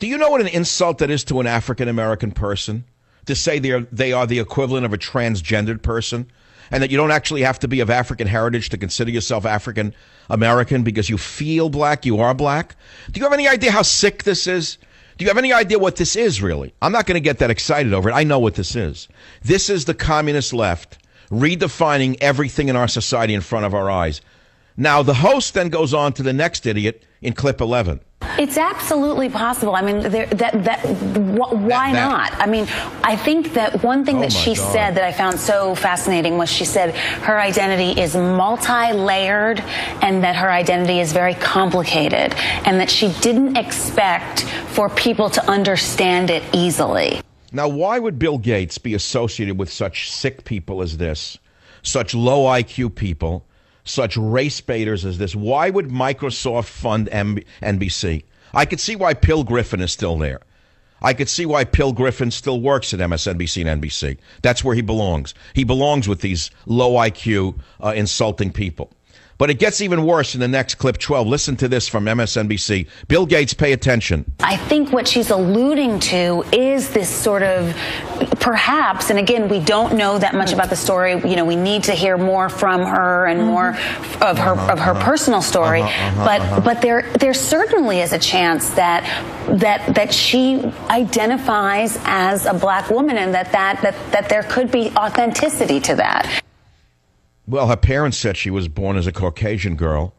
Do you know what an insult that is to an African-American person? To say they are the equivalent of a transgendered person? And that you don't actually have to be of African heritage to consider yourself African-American because you feel black, you are black? Do you have any idea how sick this is? Do you have any idea what this is, really? I'm not going to get that excited over it. I know what this is. This is the communist left redefining everything in our society in front of our eyes. Now, the host then goes on to the next idiot in clip 11. It's absolutely possible. I mean, why not? I mean, I think that one thing that she said that I found so fascinating was she said her identity is multi-layered and that her identity is very complicated and that she didn't expect for people to understand it easily. Now, why would Bill Gates be associated with such sick people as this, such low IQ people, such race baiters as this? Why would Microsoft fund NBC? I could see why Phil Griffin is still there. I could see why Phil Griffin still works at MSNBC and NBC. That's where he belongs. He belongs with these low IQ, insulting people. But it gets even worse in the next clip 12. Listen to this from MSNBC. Bill Gates, pay attention. I think what she's alluding to is this sort of perhaps, and again, we don't know that much about the story. You know, we need to hear more from her and more of her personal story. But there certainly is a chance that she identifies as a black woman and that there could be authenticity to that. Well, her parents said she was born as a Caucasian girl,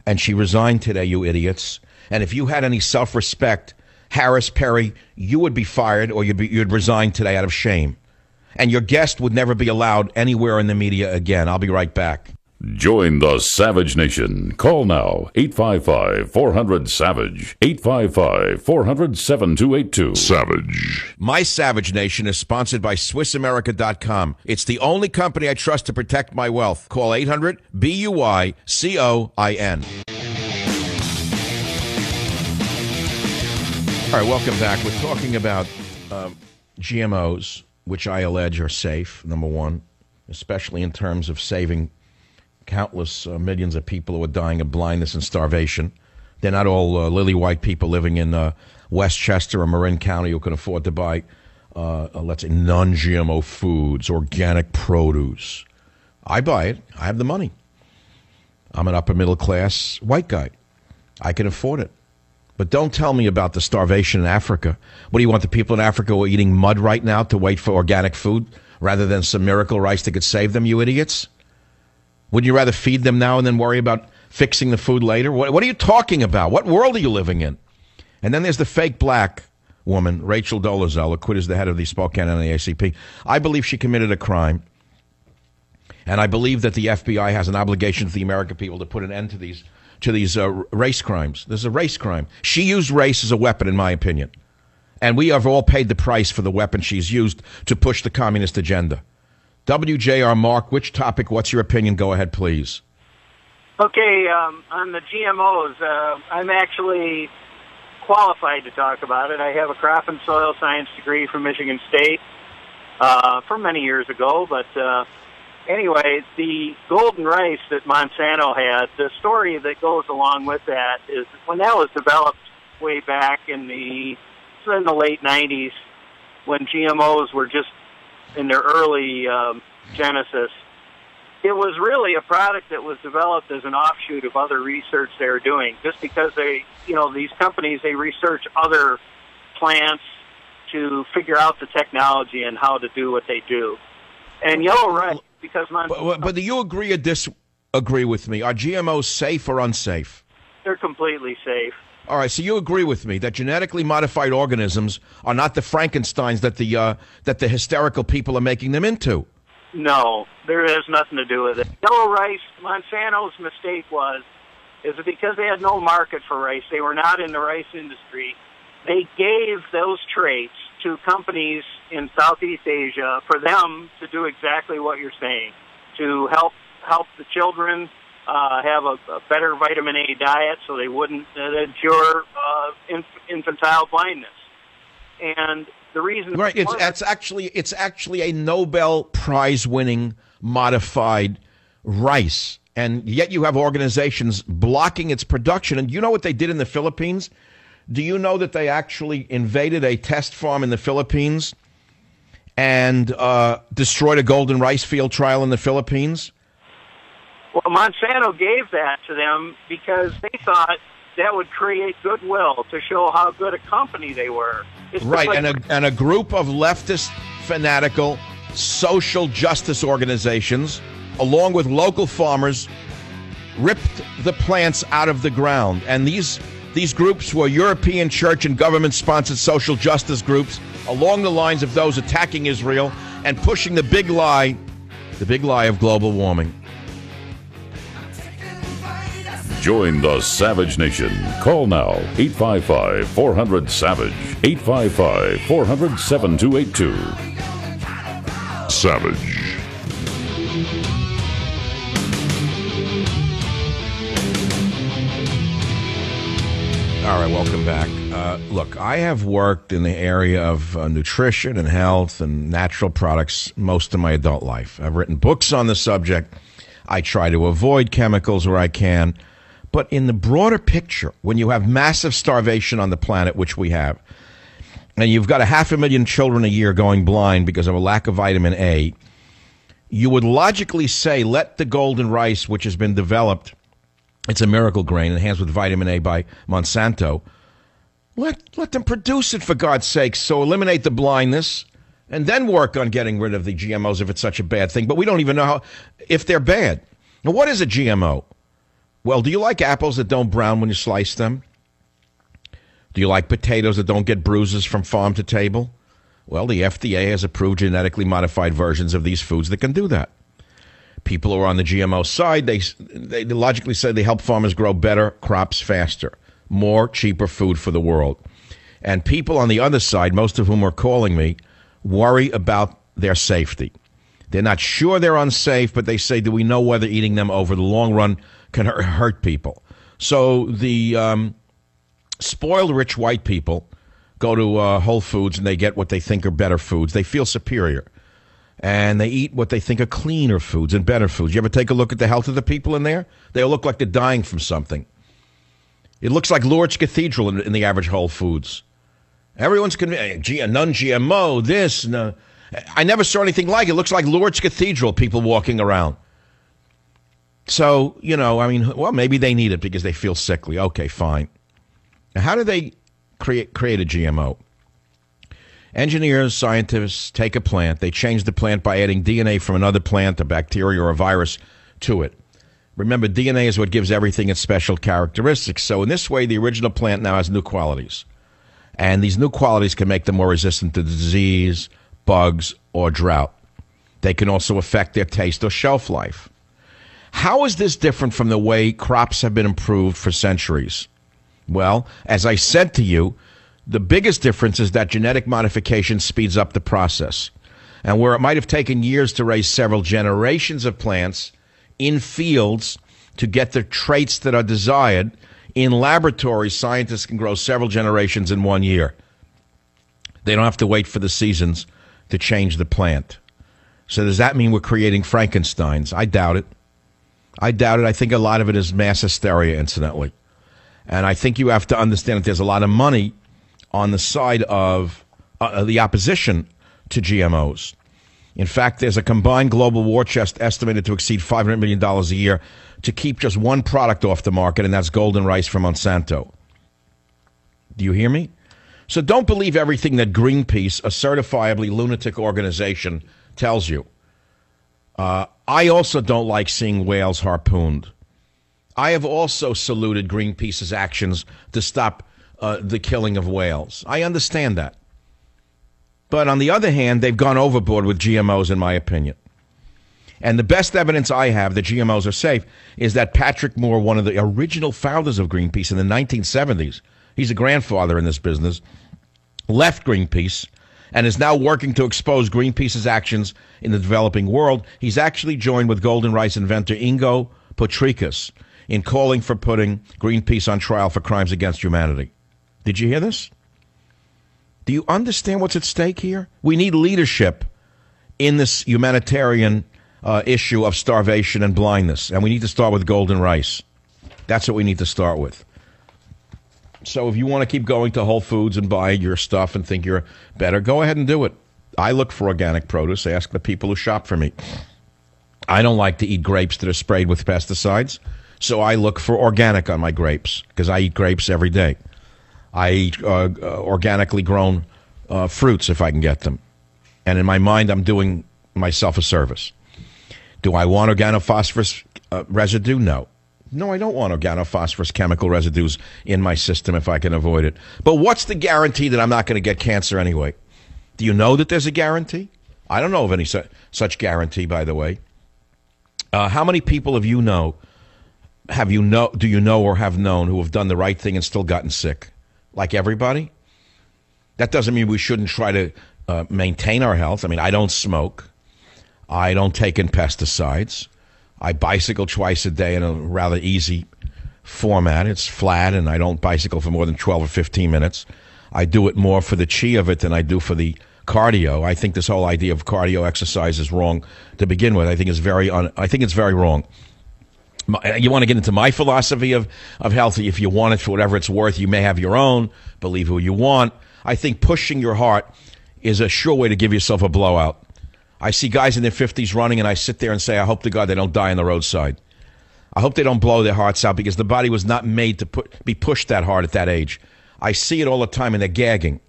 and she resigned today, you idiots. And if you had any self-respect, Harris Perry, you would be fired or you'd resign today out of shame. And your guest would never be allowed anywhere in the media again. I'll be right back. Join the Savage Nation. Call now, 855-400-SAVAGE, 855-400-7282. Savage. My Savage Nation is sponsored by SwissAmerica.com. It's the only company I trust to protect my wealth. Call 800-BUY-COIN. All right, welcome back. We're talking about GMOs, which I allege are safe, number one, especially in terms of saving countless millions of people who are dying of blindness and starvation. They're not all lily white people living in Westchester or Marin County who can afford to buy, let's say, non-GMO foods, organic produce. I buy it. I have the money. I'm an upper middle class white guy. I can afford it. But don't tell me about the starvation in Africa. What do you want, the people in Africa who are eating mud right now to wait for organic food rather than some miracle rice that could save them, you idiots? Wouldn't you rather feed them now and then worry about fixing the food later? What are you talking about? What world are you living in? And then there's the fake black woman, Rachel Dolezal, who quit as the head of the Spokane NAACP. I believe she committed a crime. And I believe that the FBI has an obligation to the American people to put an end to these race crimes. There's a race crime. She used race as a weapon, in my opinion. And we have all paid the price for the weapon she's used to push the communist agenda. WJR Mark, which topic, what's your opinion? Go ahead, please. Okay, on the GMOs, I'm actually qualified to talk about it. I have a crop and soil science degree from Michigan State from many years ago. But anyway, the golden rice that Monsanto had, the story that goes along with that is when that was developed way back in the late 90s, when GMOs were just in their early genesis, it was really a product that was developed as an offshoot of other research they were doing. Just because these companies, they research other plants to figure out the technology and how to do what they do. And yellow rice, because But do you agree or disagree with me? Are GMOs safe or unsafe? They're completely safe. All right, so you agree with me that genetically modified organisms are not the Frankensteins that the hysterical people are making them into? No, there has nothing to do with it. Yellow rice, Monsanto's mistake is because they had no market for rice. They were not in the rice industry. They gave those traits to companies in Southeast Asia for them to do exactly what you're saying, to help the children have a better vitamin A diet so they wouldn't endure infantile blindness. And the reason, right, it's actually a Nobel Prize winning modified rice, and yet you have organizations blocking its production. And you know what they did in the Philippines? Do you know that they actually invaded a test farm in the Philippines and destroyed a golden rice field trial in the Philippines? Well, Monsanto gave that to them because they thought that would create goodwill to show how good a company they were. Right, and a group of leftist, fanatical, social justice organizations, along with local farmers, ripped the plants out of the ground. And these groups were European church and government-sponsored social justice groups along the lines of those attacking Israel and pushing the big lie of global warming. Join the Savage Nation. Call now, 855-400-SAVAGE, 855-400-7282. Savage. All right, welcome back. Look, I have worked in the area of nutrition and health and natural products most of my adult life. I've written books on the subject. I try to avoid chemicals where I can. But in the broader picture, when you have massive starvation on the planet, which we have, and you've got 500,000 children a year going blind because of a lack of vitamin A, you would logically say, let the golden rice, which has been developed, it's a miracle grain enhanced with vitamin A by Monsanto, let them produce it, for God's sake. So eliminate the blindness and then work on getting rid of the GMOs if it's such a bad thing. But we don't even know if they're bad. Now, what is a GMO? Well, do you like apples that don't brown when you slice them? Do you like potatoes that don't get bruises from farm to table? Well, the FDA has approved genetically modified versions of these foods that can do that. People who are on the GMO side, they logically say they help farmers grow better crops faster, more cheaper food for the world. And people on the other side, most of whom are calling me, worry about their safety. They're not sure they're unsafe, but they say, do we know whether eating them over the long run can hurt people? So the spoiled rich white people go to Whole Foods and they get what they think are better foods. They feel superior. And they eat what they think are cleaner foods and better foods. You ever take a look at the health of the people in there? They all look like they're dying from something. It looks like Lourdes Cathedral in the average Whole Foods. Everyone's convinced, non-GMO, this, no. I never saw anything like it. It looks like Lourdes Cathedral, people walking around. So, well, maybe they need it because they feel sickly. Okay, fine. Now, how do they create a GMO? Engineers, scientists take a plant. They change the plant by adding DNA from another plant, a bacteria or a virus, to it. Remember, DNA is what gives everything its special characteristics. So in this way, the original plant now has new qualities. And these new qualities can make them more resistant to disease, bugs, or drought. They can also affect their taste or shelf life. How is this different from the way crops have been improved for centuries? Well, as I said to you, the biggest difference is that genetic modification speeds up the process. And where it might have taken years to raise several generations of plants in fields to get the traits that are desired, in laboratories, scientists can grow several generations in 1 year. They don't have to wait for the seasons to change the plant. So does that mean we're creating Frankensteins? I doubt it. I think a lot of it is mass hysteria, incidentally. And I think you have to understand that there's a lot of money on the side of the opposition to GMOs. In fact, there's a combined global war chest estimated to exceed $500 million a year to keep just one product off the market, and that's golden rice from Monsanto. Do you hear me? So don't believe everything that Greenpeace, a certifiably lunatic organization, tells you. I also don't like seeing whales harpooned. I have also saluted Greenpeace's actions to stop the killing of whales. I understand that. But on the other hand, they've gone overboard with GMOs, in my opinion. And the best evidence I have that GMOs are safe is that Patrick Moore, one of the original founders of Greenpeace in the 1970s, he's a grandfather in this business, left Greenpeace and is now working to expose Greenpeace's actions in the developing world. He's actually joined with golden rice inventor Ingo Potrikas in calling for putting Greenpeace on trial for crimes against humanity. Did you hear this? Do you understand what's at stake here? We need leadership in this humanitarian issue of starvation and blindness, and we need to start with golden rice. That's what we need to start with. So if you want to keep going to Whole Foods and buy your stuff and think you're better, go ahead and do it. I look for organic produce. Ask the people who shop for me. I don't like to eat grapes that are sprayed with pesticides, so I look for organic on my grapes because I eat grapes every day. I eat organically grown fruits if I can get them. And in my mind, I'm doing myself a service. Do I want organophosphorus residue? No. No, I don't want organophosphorus chemical residues in my system if I can avoid it. But what's the guarantee that I'm not going to get cancer anyway? Do you know that there's a guarantee? I don't know of any such guarantee, by the way. How many people do you know or have known who have done the right thing and still gotten sick? Like everybody? That doesn't mean we shouldn't try to maintain our health. I mean, I don't smoke. I don't take in pesticides. I bicycle twice a day in a rather easy format. It's flat, and I don't bicycle for more than 12 or 15 minutes. I do it more for the chi of it than I do for the cardio. I think this whole idea of cardio exercise is wrong to begin with. I think it's very wrong. You want to get into my philosophy of health? If you want it for whatever it's worth, you may have your own. Believe who you want. I think pushing your heart is a sure way to give yourself a blowout. I see guys in their 50s running, and I sit there and say, I hope to God they don't die on the roadside. I hope they don't blow their hearts out because the body was not made to be pushed that hard at that age. I see it all the time, and they're gagging.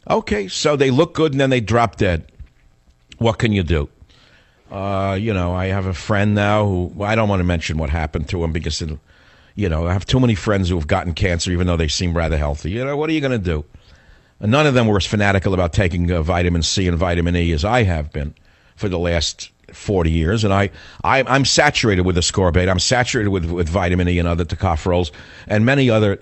Okay, so they look good, and then they drop dead. What can you do? I have a friend now who, I don't want to mention what happened to him because, I have too many friends who have gotten cancer even though they seem rather healthy. What are you going to do? And none of them were as fanatical about taking vitamin C and vitamin E as I have been for the last 40 years. And I'm saturated with ascorbate. I'm saturated with vitamin E and other tocopherols and many other,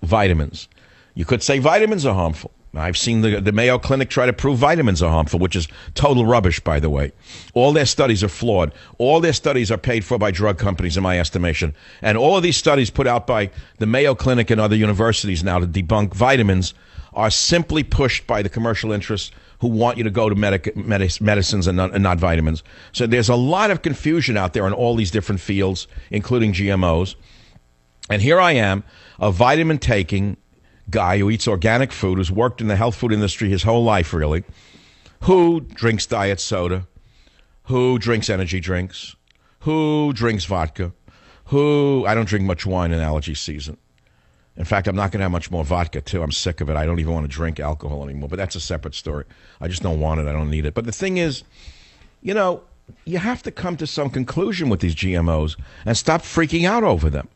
vitamins. You could say vitamins are harmful. I've seen the Mayo Clinic try to prove vitamins are harmful, which is total rubbish, by the way. All their studies are flawed. All their studies are paid for by drug companies, in my estimation. And all of these studies put out by the Mayo Clinic and other universities now to debunk vitamins are simply pushed by the commercial interests who want you to go to medicines and not vitamins. So there's a lot of confusion out there in all these different fields, including GMOs. And here I am, a vitamin-taking guy who eats organic food, who's worked in the health food industry his whole life, really, who drinks diet soda, who drinks energy drinks, who drinks vodka, I don't drink much wine in allergy season. In fact, I'm not going to have much more vodka, too. I'm sick of it. I don't even want to drink alcohol anymore, but that's a separate story. I just don't want it. I don't need it. But the thing is, you have to come to some conclusion with these GMOs and stop freaking out over them.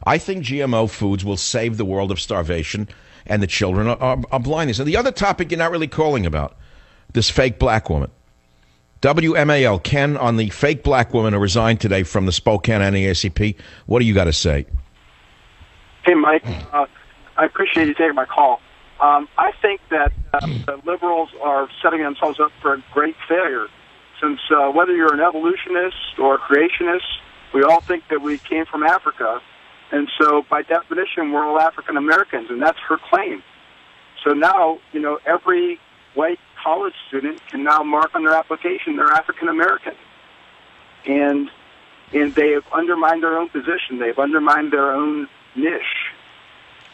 I think GMO foods will save the world of starvation, and the children are blindness. And the other topic you're not really calling about, this fake black woman. WMAL, Ken, on the fake black woman who resigned today from the Spokane NAACP. What do you got to say? Hey, Mike. I appreciate you taking my call. I think that the liberals are setting themselves up for a great failure, since whether you're an evolutionist or a creationist, we all think that we came from Africa. And so, by definition, we're all African Americans, and that's her claim. So now, every white college student can now mark on their application they're African American, and they have undermined their own position. They've undermined their own niche,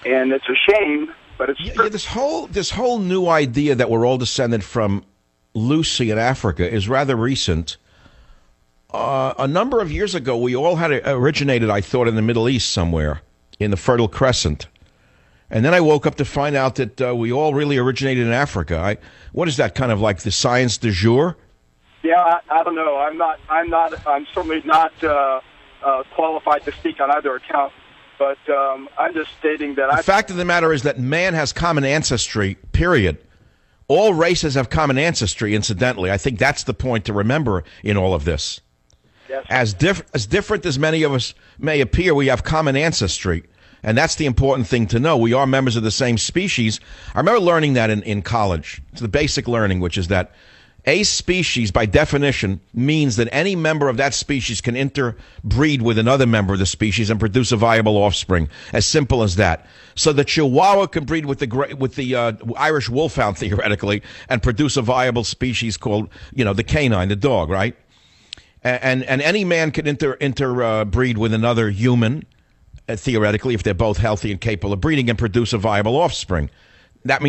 and it's a shame. But it's this whole new idea that we're all descended from Lucy in Africa is rather recent. A number of years ago, we all had originated, I thought, in the Middle East somewhere, in the Fertile Crescent. And then I woke up to find out that we all really originated in Africa. What is that, kind of like the science du jour? Yeah, I don't know. I'm certainly not qualified to speak on either account. But I'm just stating that the fact of the matter is that man has common ancestry, period. All races have common ancestry, incidentally. I think that's the point to remember in all of this. Yes. As different as many of us may appear, we have common ancestry. And that's the important thing to know. We are members of the same species. I remember learning that in college. It's the basic learning, which is that a species, by definition, means that any member of that species can interbreed with another member of the species and produce a viable offspring. As simple as that. So the Chihuahua can breed with the Irish Wolfhound, theoretically, and produce a viable species called, the canine, the dog, right? And any man can interbreed with another human theoretically, if they're both healthy and capable of breeding, and produce a viable offspring. That means